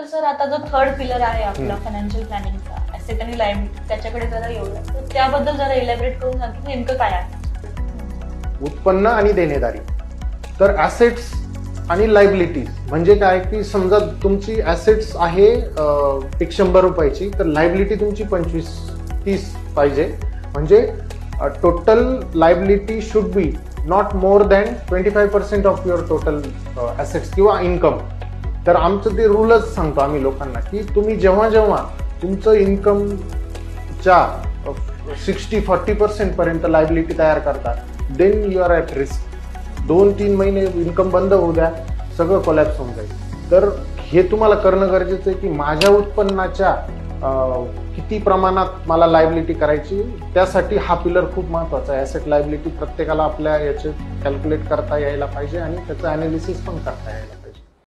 Sir आता जो third pillar आहे आपला फायनान्शियल प्लॅनिंगचा, ऍसेट आणि लायबिलिटी, त्याच्याकडे जरा येऊया, तर त्याबद्दल जरा इलॅबरेट करून सांग की नेमकं काय आहे. उत्पन्न आणि देणेदारी. तर ऍसेट्स आणि लायबिलिटीज म्हणजे काय की समजा तुमची ऍसेट्स आहे 100 रुपयाची, तर लायबिलिटी तुमची 25-30 पाहिजे. म्हणजे total liability should be not more than 25% of your total assets किंवा इन्कम. तर आमचं ते रूलच सांगतो आम्ही लोकांना की तुम्ही जेव्हा जेव्हा तुमचं इन्कमच्या 60-40% पर्यंत लायबिलिटी तयार करता, then you are at risk. 2-3 महिने इन्कम बंद होऊ द्या, सगळं कोलॅप्स होऊन जाईल. तर हे तुम्हाला करणं गरजेचं आहे की माझ्या उत्पन्नाच्या किती प्रमाणात मला लायबिलिटी करायची, त्यासाठी हा पिलर खूप महत्वाचा आहे. ऍसेट लायबिलिटी प्रत्येकाला आपल्या याचे कॅल्क्युलेट करता यायला पाहिजे आणि त्याचं अनालिसिस पण करता यायला पाहिजे.